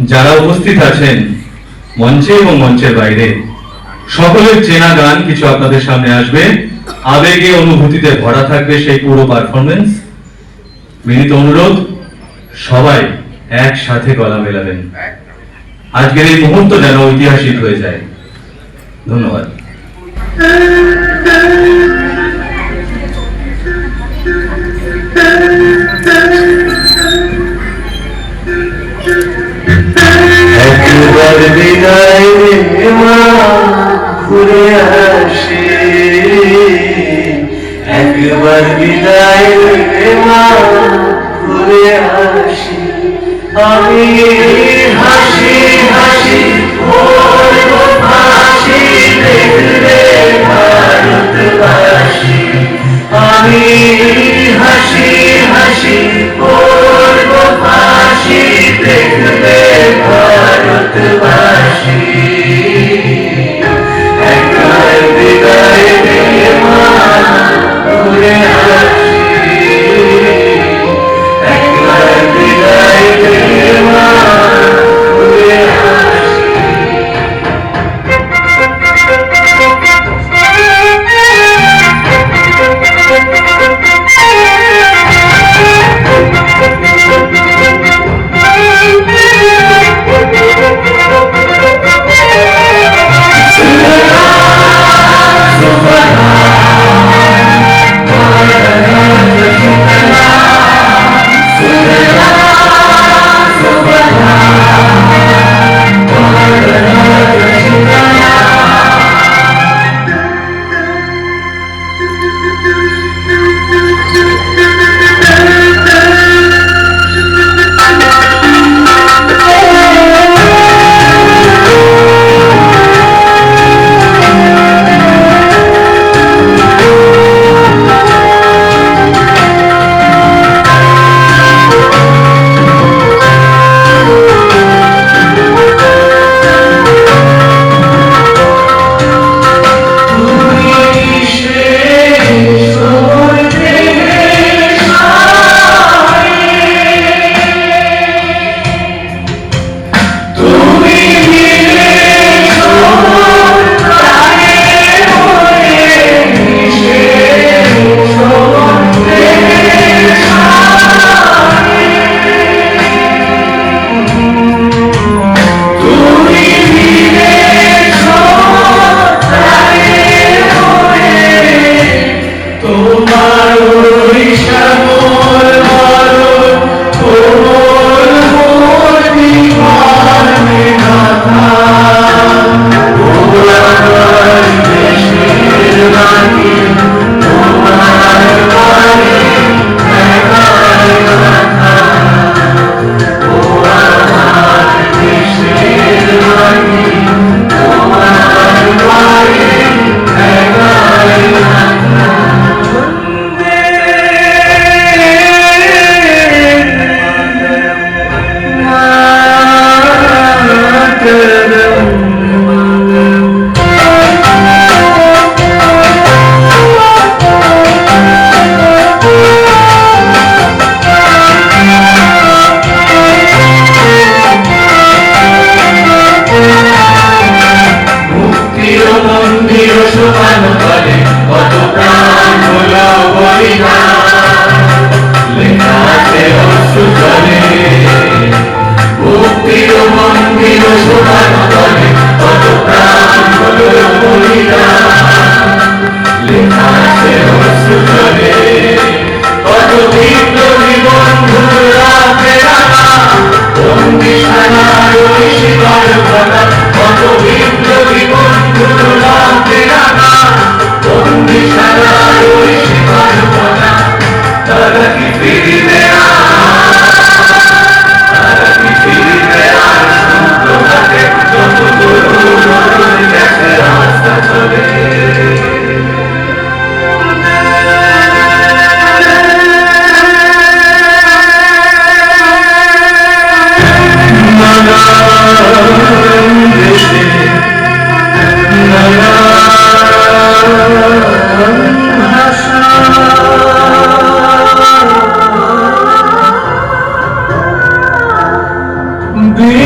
যারা উপস্থিত আছেন মঞ্চে এবং মঞ্চের বাইরে, সকলের চেনা গান কিছু আপনাদের সামনে আসবে। আবেগে অনুভূতিতে ভরা থাকবে সেই পুরো পারফরমেন্স। বিনীত অনুরোধ, সবাই একসাথে গলা মেলাবেন। আজকের এই মুহূর্ত যেন ঐতিহাসিক হয়ে যায়। ধন্যবাদ। একবার বিদায় রে মা ঘুরে আসে, একবার বিদায় রে মা ঘুরে আসে। আমি হাসি হাসি করব ফাঁসি দেখলে ভারতবাসী। আমি হাসি হাসি করব ফাঁসি দেখলে ভারতবাসী। একবার বিদায় রে মা ঘুরে আসি, একবার বিদায় রে মা ঘুরে আসি।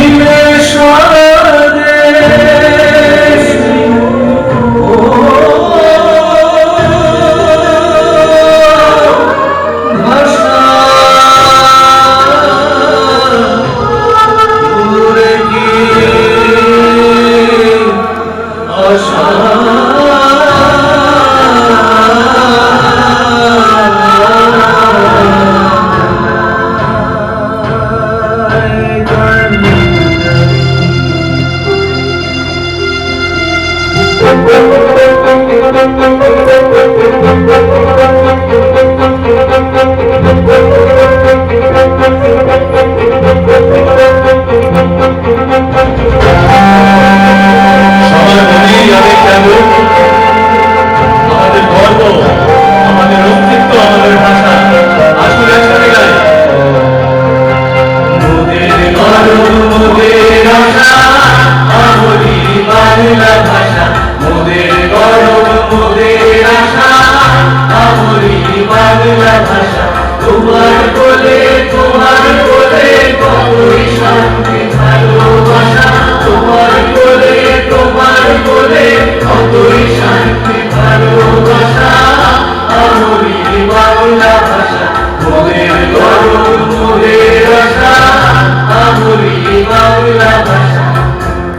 স্বদেশ ও ভাষা দূরে কি আশা সবার মনেই আবেগ জাগুক। আমাদের গর্ব, আমাদের অস্তিত্ব, আমাদের ভাষা। আসলে একসাথে গাই। মোদের গর্ব মোদের আশা আমরি বাংলা ভাষা মোদের গর্ব মোদের আশা আমরি বাংলা ভাষা তোমার কোলে কতই শান্তি ভালোবাসা তোমার কোলে কতই শান্তি ভালোবাসা আমরি বাংলা ভাষা মোদের গর্ব মোদের আশা আমরি বাংলা ভাষা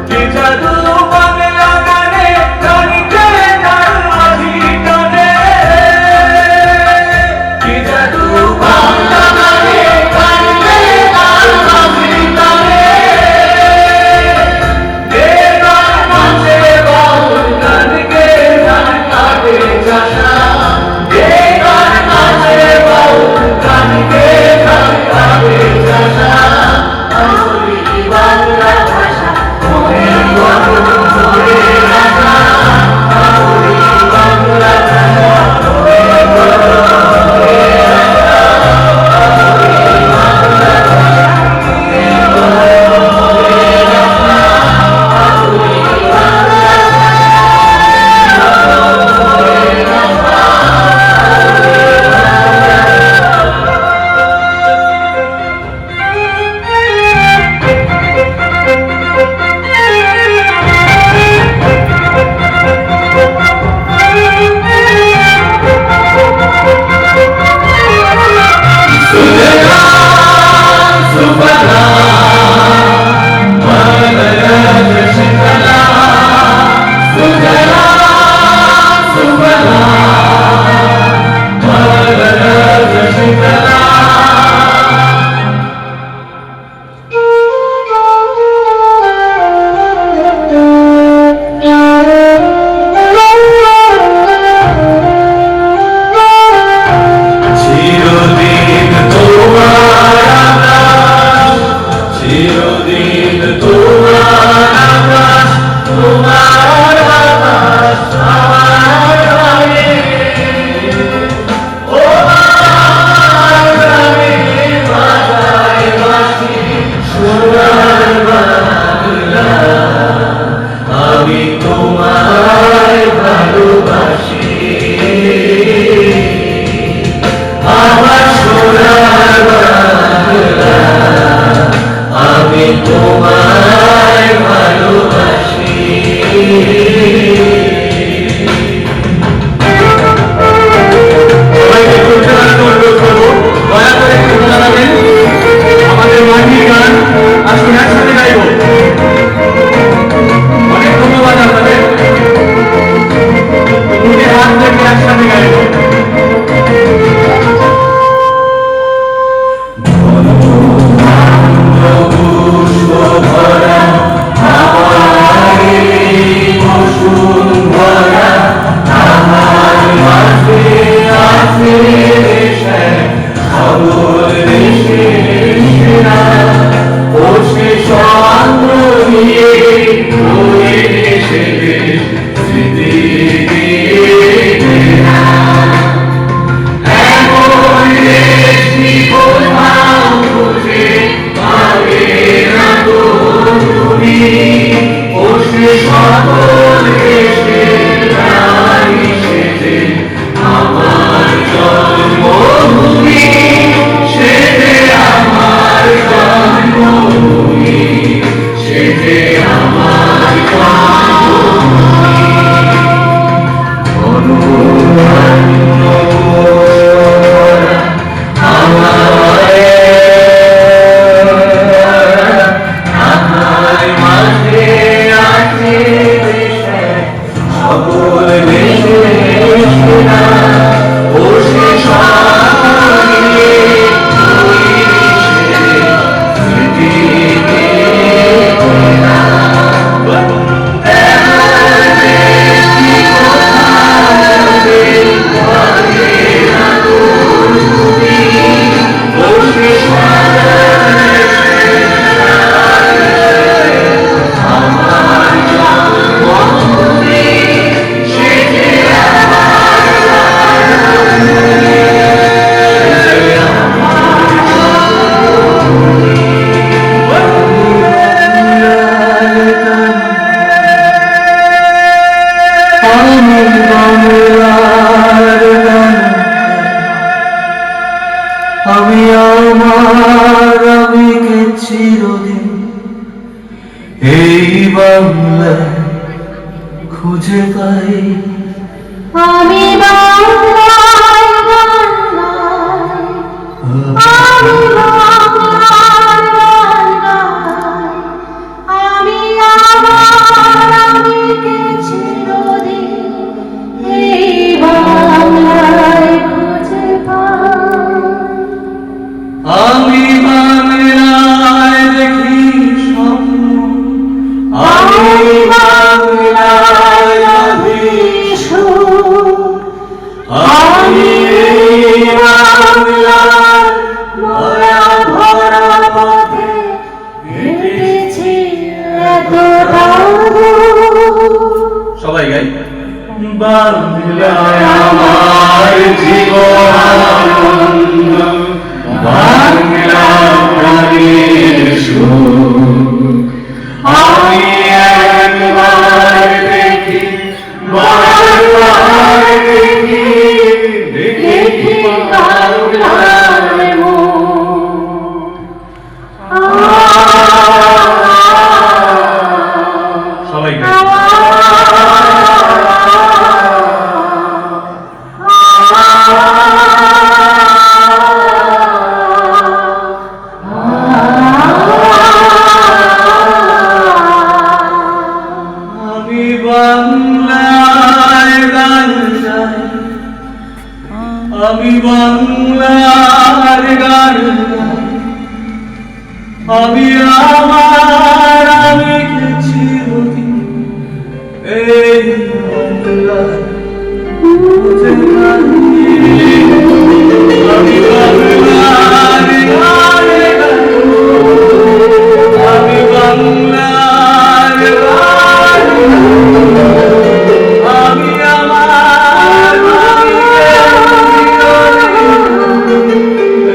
কি জাদু বাংলা গানে গানিতে তার মাঝি টানে কি জাদু বাংলা গানে গানিতে তার মাঝি টানে গে গান নাচে বাউল গান গে গান কাটে চাষা গে গান নাচে বাউল গান গে গান কাটে চাষা আমরি বাংলা ভাষা মোদের গর্ব মোদের আশা আমরি বাংলা ভাষা মোদের গর্ব মোদের আশা আমরি বাংলা ভাষা মোদের গর্ব মোদের আশা আমরি বাংলা চিরদিন তোমার আকাশ চিরদিন তোমার আকাশ তোমার বাতাস আমার গানে ও আমার গানে বাজায় বাঁশি সোনার বাংলা আমি তোমায় ভালোবাসি আমার সোনার বাংলা আমি তোমার আমার আমি কে চিরদিন এই বাংলায় খুঁজে পাই। আমি বাংলায় গান গাই, আমি বাংলায় গান গাই, আমি আমার আমিকে চিরদিন এই বাংলায় খুঁজে পাই। আমি বাংলায় দেখি স্বপ্ন, আমি বাংলায় লাভি সুর, আমি এই বাংলার মরা ভরা পথে হেঁটেছি এতটা দূর। সবাই গাই। বাংলায় আমার জীবনানন্দ, বাংলা প্রাণের সুখ। আমি একবার দেখি, বারবার দেখি, দেখি বাংলার মুখ। সবাই গাই। আমি বাংলায় গান গাই, আমি বাংলার গান গাই, আমি আমার আমিকে চিরদিন এই বাংলায় খুঁজে পাই। আমি বাংলার গান গাই, আমি বাংলার গান গাই, আমি আমার আমিকে চিরদিন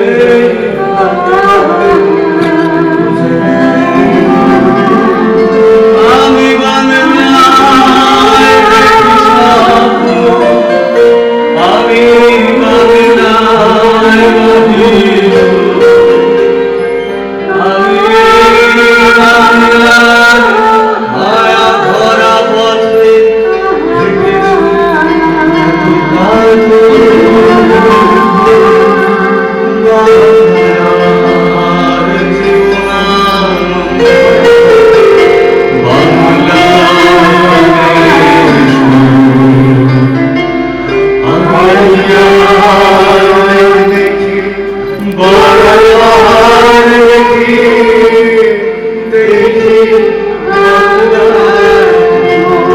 এই বাংলায় খুঁজে পাই। আমি বাংলায় দেখি স্বপ্ন, আমি বাংলায় বাঁধি সুর, আমি বাংলার মায়া ভরা পথে হেঁটেছি এতটা দূর। বাংলার জীবনানন্দ, বাংলা প্রাণের সুর। আমি আর দেখি, বারবার দেখি, দেখি বাংলার মুখ।